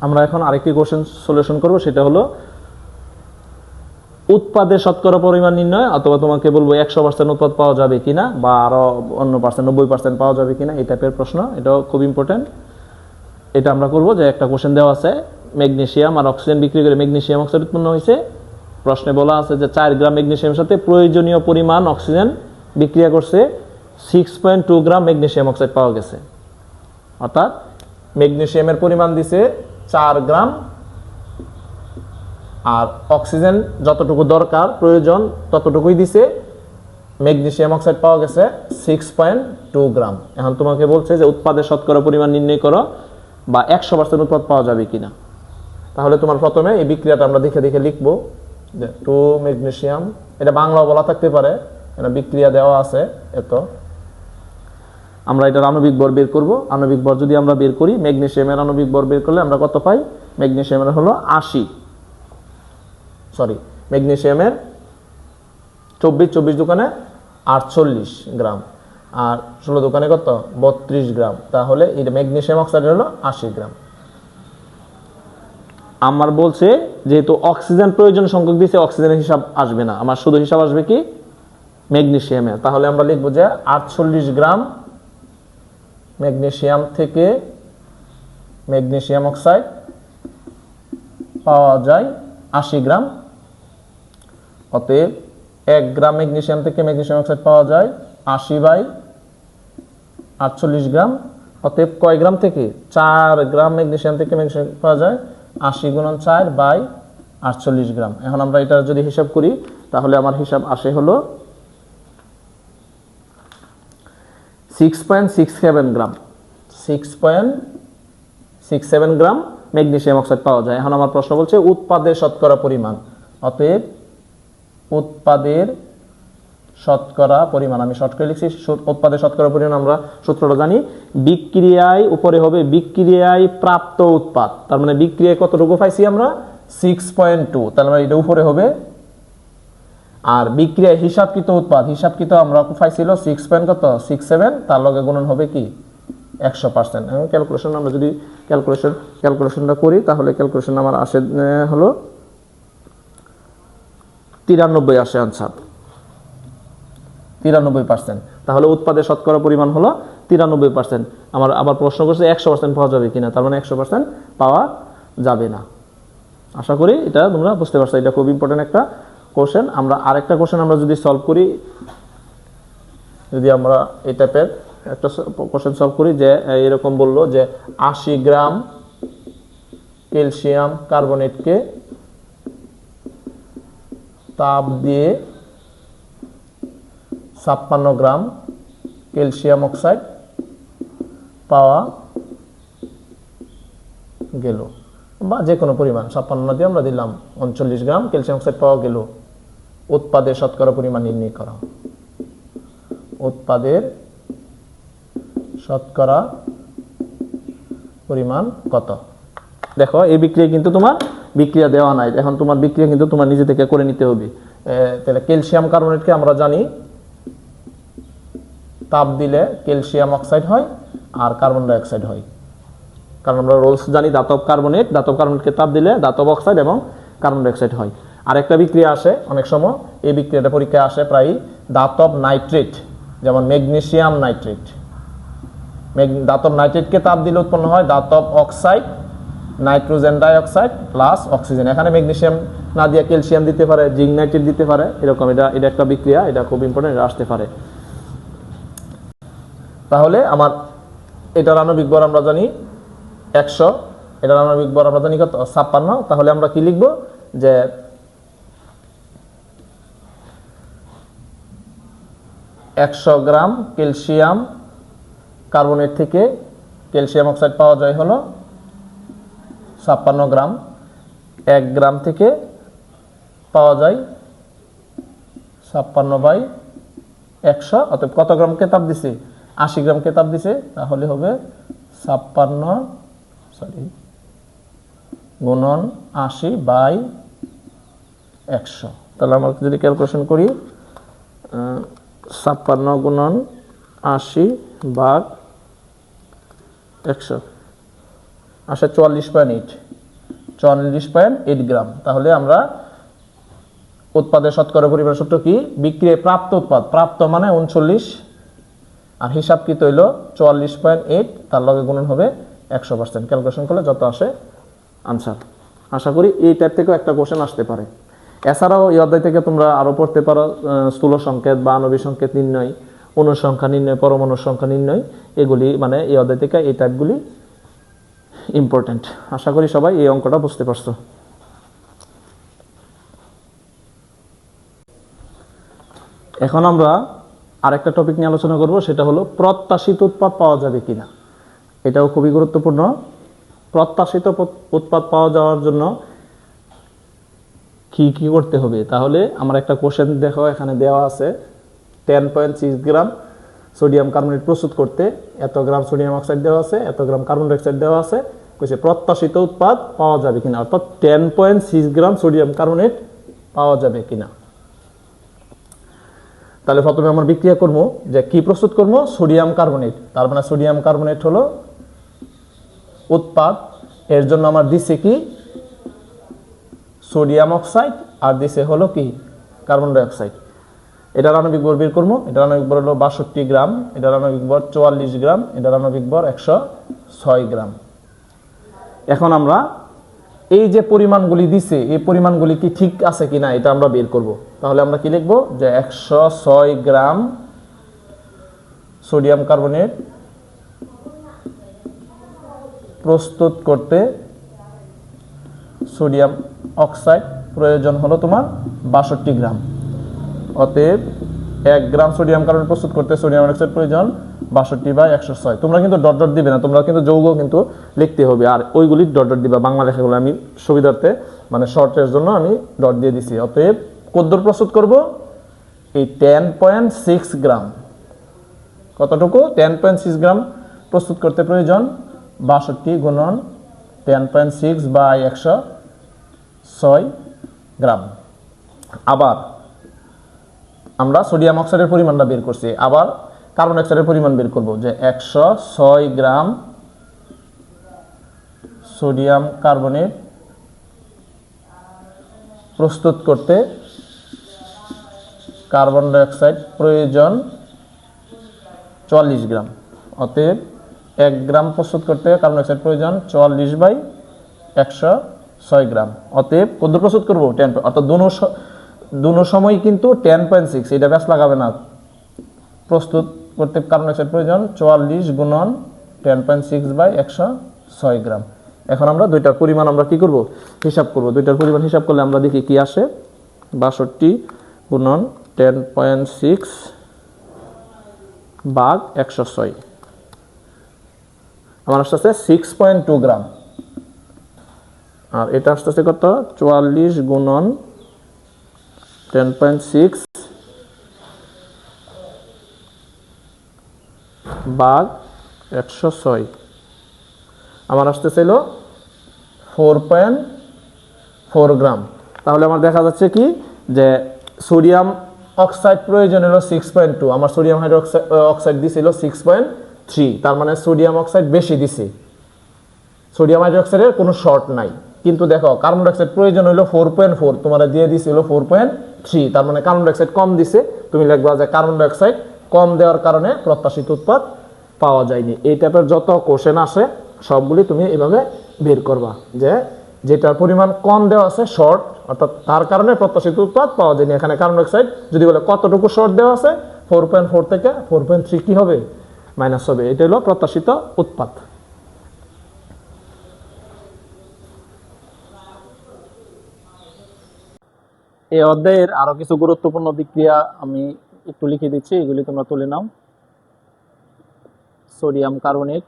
আমরা এখন আরেকটি কোশ্চেন সলিউশন করব, সেটা হলো উৎপাদের শতকরা পরিমাণ নির্ণয়, অথবা তোমাকে বলবো 100% উৎপাদ পাওয়া যাবে কিনা, বা আরো অন্য পার্সেন্ট 90% পাওয়া যাবে কিনা, এই টাইপের প্রশ্ন। এটাও খুব ইম্পর্টেন্ট। এটা আমরা করব যে একটা কোশ্চেন দেওয়া আছে, ম্যাগনেসিয়াম আর অক্সিজেন বিক্রি করে ম্যাগনেসিয়াম অক্সাইড উৎপন্ন হয়েছে। প্রশ্নে বলা আছে যে 4 গ্রাম ম্যাগনেসিয়ামের সাথে প্রয়োজনীয় পরিমাণ অক্সিজেন বিক্রিয়া করছে, 6.2 গ্রাম ম্যাগনেসিয়াম অক্সাইড পাওয়া গেছে। অর্থাৎ ম্যাগনেসিয়ামের পরিমাণ দিছে 4 গ্রাম, আর অক্সিজেন যতটুকু দরকার প্রয়োজন ততটুকুই দিছে, ম্যাগনেসিয়াম অক্সাইড পাওয়া গেছে 6.2 গ্রাম। এখন তোমাকে বলছে যে উৎপাদের শতকরা পরিমাণ নির্ণয় করো, বা 100% উৎপাদ পাওয়া যাবে কিনা। তাহলে তোমার প্রথমে এই বিক্রিয়াটা আমরা দেখে দেখে লিখবো যে 2 ম্যাগনেসিয়াম, এটা বাংলাও বলা থাকতে পারে, এটা বিক্রিয়া দেওয়া আছে এত। আমরা এটার আণবিক ভর বের করব। আণবিক ভর যদি আমরা বের করি, ম্যাগনেসিয়ামের আণবিক ভর বের করলে আমরা কত পাই? ম্যাগনেসিয়ামের হলো 80, ম্যাগনেসিয়ামের 24 দোকানে 48 গ্রাম, আর 16 দোকানে কত? 32 গ্রাম। তাহলে এটা ম্যাগনেসিয়াম অক্সাইড হলো 80 গ্রাম। আমার বলছে যেহেতু অক্সিজেন প্রয়োজন সংখ্যক দিয়েছে, অক্সিজেনের হিসাব আসবে না, আমার শুধু হিসাব আসবে কি? ম্যাগনেসিয়ামের। তাহলে আমরা লিখব যে 48 গ্রাম ম্যাগনেসিয়াম থেকে ম্যাগনেসিয়াম অক্সাইড পাওয়া যায় 80 গ্রাম। অতএব 1 গ্রাম ম্যাগনেসিয়াম থেকে ম্যাগনেসিয়াম অক্সাইড পাওয়া যায় 80/48 গ্রাম। অতএব কয় গ্রাম থেকে? 4 গ্রাম ম্যাগনেসিয়াম থেকে ম্যাগনেসিয়াম পাওয়া যায় 80 × 4/48 গ্রাম। এখন আমরা এটা যদি হিসাব করি, তাহলে আমার হিসাব আসে হলো 6.67 গ্রাম। 6.67 গ্রাম ম্যাগনেসিয়াম অক্সাইড পাওয়া যায়। এখন আমার প্রশ্ন বলছে উৎপাদের শতকরা পরিমাণ। অতএব উৎপাদের শতকরা পরিমাণ, আমি শর্ট করে লিখছি, উৎপাদের শতকরা পরিমাণ আমরা সূত্রটা জানি, বিক্রিয়ায় উপরে হবে বিক্রিয়ায় প্রাপ্ত উৎপাদ। তার মানে বিক্রিয়ায় কতটুকু পাইছি আমরা? 6.2। তার মানে এটা উপরে হবে। আর বিক্রিয়ায় হিসাবকৃত উৎপাদ, হিসাবকৃত আমরা পাইছিল 6.67, তার লগে গুণন হবে কি? 100%। এবং ক্যালকুলেশন আমরা যদি ক্যালকুলেশনটা করি, তাহলে ক্যালকুলেশন আমার আসে হলো 93 আসে আনসার, 93%। তাহলে উৎপাদের শতকরা পরিমাণ হলো 93%। আমার আবার প্রশ্ন করছে 100% পাওয়া যাবে কিনা, তার মানে 100% পাওয়া যাবে না। আশা করি এটা তোমরা বুঝতে পারছো। এটা খুব ইম্পর্টেন্ট একটা কোশ্চেন। আমরা আরেকটা কোশ্চেন আমরা যদি সলভ করি, যদি আমরা এই টাইপের একটা কোশ্চেন সলভ করি, যে এরকম বললো যে 80 গ্রাম ক্যালসিয়াম কার্বনেটকে তাপ দিয়ে 56 গ্রাম ক্যালসিয়াম অক্সাইড পাওয়া গেল, বা যে কোনো পরিমাণ 56 দিয়ে আমরা দিলাম 39 গ্রাম ক্যালসিয়াম অক্সাইড পাওয়া গেল। উৎপাদের শতকরা পরিমাণ নির্ণয় করা। উৎপাদের শতকরা পরিমাণ কত? দেখো এই বিক্রিয়া কিন্তু তোমার বিক্রিয়া দেওয়া নাই, এখন তোমার বিক্রিয়া কিন্তু তোমার নিজে থেকে করে নিতে হবে। তাহলে ক্যালসিয়াম কার্বনেটকে আমরা জানি তাপ দিলে ক্যালসিয়াম অক্সাইড হয় আর কার্বন ডাই অক্সাইড হয়, কারণ আমরা রোলস জানি ধাতব কার্বনেটকে তাপ দিলে ধাতব অক্সাইড এবং কার্বন ডাই অক্সাইড হয়। আরেকটা বিক্রিয়া আসে অনেক সময়, এই বিক্রিয়াটা পরীক্ষায় আসে প্রায়, ধাতব নাইট্রেট, যেমন ম্যাগনেসিয়াম নাইট্রেট। ধাতব নাইট্রেটকে তাপ দিলে উৎপন্ন হয় ধাতব oxide, nitrogen die oxide plus oxygen. এখানে ম্যাগনেসিয়াম না দিয়ে ক্যালসিয়াম দিতে পারে, জিঙ্ক নাইট্রেট দিতে পারে, এরকম। এটা একটা বিক্রিয়া, এটা খুব ইম্পর্টেন্ট, এটা আসতে পারে। তাহলে আমার এটার আণবিক ভর আমরা জানি 100, এটার আণবিক ভর আমরা জানি কত? 56। তাহলে আমরা কি লিখব? যে 100 গ্রাম ক্যালসিয়াম কার্বনেট থেকে ক্যালসিয়াম অক্সাইড পাওয়া যায় হলো 56 গ্রাম। 1 গ্রাম থেকে পাওয়া যায় 56/100। অতএব কত গ্রামকে তাপ দিছে? 80 গ্রামকে তাপ দিছে। তাহলে হবে 56 গুণন 80/100। তাহলে আমরা যদি ক্যালকুলেশন করি, 56 গুণন 80/100। আসে 44.8 গ্রাম। তাহলে আমরা উৎপাদের শতকরা পরিমাণ সূত্র কি, বিক্রিয়ায় প্রাপ্ত উৎপাদ, প্রাপ্ত মানে 39 আর হিসাবকৃত হইল 44.8, তার লগে গুণন হবে 100%। ক্যালকুলেশন করলে যত আসে আনসার। আশা করি এই টাইপ থেকেও একটা কোশ্চেন আসতে পারে। এছাড়াও এই অধ্যায় থেকে তোমরা আরো পড়তে পারো স্থূল সংকেত বা আণবিক সংকেত নির্ণয়, অণু সংখ্যা নির্ণয়, পরমাণু সংখ্যা নির্ণয়, এগুলি মানে এই অধ্যায় থেকে এই টাইপগুলি ইম্পর্টেন্ট। আশা করি সবাই এই অঙ্কটা বুঝতে পারছো। এখন আমরা আরেকটা টপিক নিয়ে আলোচনা করব, সেটা হলো প্রত্যাশিত উৎপাদ পাওয়া যাবে কিনা। এটাও খুবই গুরুত্বপূর্ণ। প্রত্যাশিত উৎপাদ পাওয়া যাওয়ার জন্য কি কি করতে হবে, তাহলে আমার একটা কোশ্চেন দেখো, এখানে দেওয়া আছে 10.6 গ্রাম সোডিয়াম কার্বনেট প্রস্তুত করতে এত গ্রাম সোডিয়াম অক্সাইড দেওয়া আছে, এত গ্রাম কার্বন ডাইঅক্সাইড দেওয়া আছে, কইছে প্রত্যাশিত উৎপাদ পাওয়া যাবে কিনা, অর্থাৎ 10.6 গ্রাম সোডিয়াম কার্বনেট পাওয়া যাবে কিনা। তাহলে প্রথমে আমরা বিক্রিয়া করব, যে কি প্রস্তুত করব, সোডিয়াম কার্বনেট। তার মানে সোডিয়াম কার্বনেট হলো উৎপাদ। এর জন্য আমার দিছে কি সোডিয়াম অক্সাইড আর দিছে হলো কি কার্বন ডাই অক্সাইড। এটার আণবিক ভর বের করবো। এটার আণবিক ভর হলো 62 গ্রাম, এটার আণবিক ভর 44 গ্রাম, এটার আণবিক ভর 106 গ্রাম। এখন আমরা এই যে পরিমাণগুলি দিছে, এই পরিমাণগুলি কি ঠিক আছে কিনা এটা আমরা বের করব। তাহলে আমরা কি লিখবো, যে 106 গ্রাম সোডিয়াম কার্বনেট প্রস্তুত করতে সোডিয়াম অক্সাইড প্রয়োজন হলো তোমার 62 গ্রাম। অতএব 1 গ্রাম সোডিয়াম কার্বনেট প্রস্তুত করতে সোডিয়াম অক্সাইড প্রয়োজন 62/106। তোমরা কিন্তু ডট ডট দিবে না, তোমরা কিন্তু যৌগ কিন্তু লিখতে হবে, আর ওইগুলি ডট ডট দিবা। বাংলা লেখাগুলো আমি সুবিধার্থে মানে শর্টের জন্য আমি ডট দিয়ে দিছি। অতএব কতদূর প্রস্তুত করব, এই 10.6 গ্রাম, কতটুকু 10.6 গ্রাম প্রস্তুত করতে প্রয়োজন 62 গুণন 10.6/106 গ্রাম। আবার আমরা সোডিয়াম অক্সাইডের পরিমাণটা বের করছি, আবার কার্বন ডাইঅক্সাইডের পরিমাণ বের করব, যে 106 গ্রাম সোডিয়াম কার্বনেট প্রস্তুত করতে কার্বন ডাইঅক্সাইড প্রয়োজন 44 গ্রাম। অতএব 1 গ্রাম প্রস্তুত করতে কার্বন ডাইঅক্সাইড প্রয়োজন 44/106 গ্রাম। অতএব কত প্রস্তুত করব 10, অর্থাৎ দুনো সময় কিন্তু 10.6, এটা ব্যাস লাগাবে না। প্রস্তুত করতে কার্বন ডাইঅক্সাইড প্রয়োজন 44 গুণন 10.6/106 গ্রাম। এখন আমরা দুইটার পরিমাণ আমরা কি করব, হিসাব করব। দুইটার পরিমাণ হিসাব করলে আমরা দেখি কি আসে, 62 গুণন 10.6/106 আমার আসতেছে 6.2 গ্রাম। আর এটা আসতেছে কত, 44 গুণন 10.6/106 আমার আসতেছিল 4.4 গ্রাম। তাহলে আমার দেখা যাচ্ছে কি, যে সোডিয়াম অক্সাইড প্রয়োজন হলো 6.2, আমার সোডিয়াম হাইড্রোক্সাইড দিছিল 6.3, তার মানে সোডিয়াম অক্সাইড বেশি দিছে, সোডিয়াম হাইড্রোক্সাইডের কোনো শর্ট নাই। কিন্তু দেখো কার্বন ডাইঅক্সাইড প্রয়োজন হলো 4.4, তোমার দিয়ে দিছিল 4.3, তার মানে কার্বন ডাইঅক্সাইড কম দিছে। তুমি লিখবা যে কার্বন ডাইঅক্সাইড কম দেওয়ার কারণে প্রত্যাশিত উৎপাদ পাওয়া যায়নি। এই টাইপের যত কোশ্চেন আসে সবগুলি তুমি এভাবে বের করবা, যে যেটার পরিমাণ কম দেওয়া আছে শর্ট, অর্থাৎ তার কারণে প্রত্যাশিত উৎপাদ পাওয়া যায়নি। এখানে কার্বন ডাইঅক্সাইড যদি বলে কতটুকু শর্ট দেওয়া আছে, 4.4 থেকে 4.3 কি হবে, মাইনাস হবে। এটা হলো প্রত্যাশিত উৎপাদ। এই অধ্যায়ের আরো কিছু গুরুত্বপূর্ণ বিক্রিয়া আমি একটু লিখে দিচ্ছি, এগুলি তোমরা তুলে নাও। সোডিয়াম কার্বনেট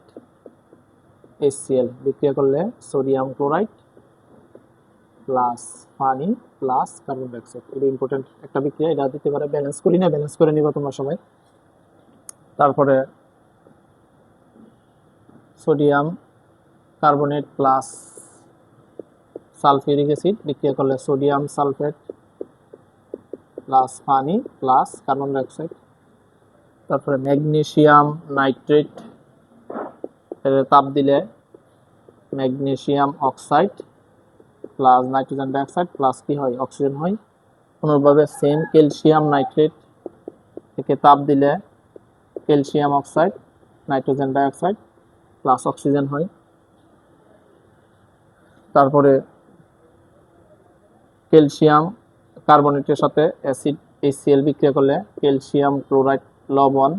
HCl বিক্রিয়া করলে সোডিয়াম ক্লোরাইড প্লাস পানি প্লাস কার্বন ডাইঅক্সাইড, এটা ইম্পর্টেন্ট একটা বিক্রিয়া। এটা দিতে পারে, ব্যালেন্স করি না, ব্যালেন্স করে নিবা তোমরা সবাই। তারপরে sodium carbonate plus sulphuric acid বিক্রিয়া করলে সোডিয়াম সালফেট প্লাস পানি প্লাস কার্বন ডাইঅক্সাইড। তারপরে ম্যাগনেসিয়াম নাইট্রেট, তাপ দিলে magnesium oxide plus nitrogen dioxide plus কি হয় অক্সিজেন হয়। অনুরূপভাবে সেম ক্যালসিয়াম নাইট্রেট থেকে তাপ দিলে calcium oxide nitrogen dioxide plus oxygen হয়। তারপরে ক্যালসিয়াম কার্বনেটের সাথে অ্যাসিড HCl বিক্রিয়া করলে ক্যালসিয়াম ক্লোরাইড লবণ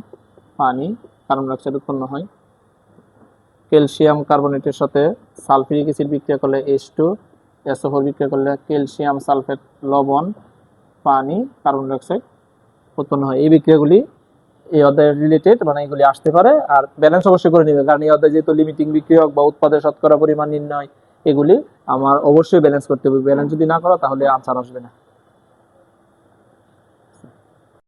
পানি কার্বন ডাই অক্সাইড উৎপন্ন হয়। ক্যালসিয়াম কার্বনেটের সাথে সালফিউরিক অ্যাসিড বিক্রিয়া করলে H2SO4 বিক্রিয়া করলে ক্যালসিয়াম সালফেট লবণ পানি কার্বন ডাই অক্সাইড উৎপন্ন হয়। এই বিক্রিয়াগুলি এই অধ্যায়ের রিলেটেড, মানে এগুলি আসতে পারে। আর ব্যালেন্স অবশ্যই করে নেবে, কারণ এই অধ্যায় যেহেতু লিমিটিং বিক্রিয়ক বা উৎপাদের শতকরা পরিমাণ নির্ণয়, এগুলি আমার অবশ্যই ব্যালেন্স করতে হবে। ব্যালেন্স যদি না করো তাহলে আনসার আসবে না।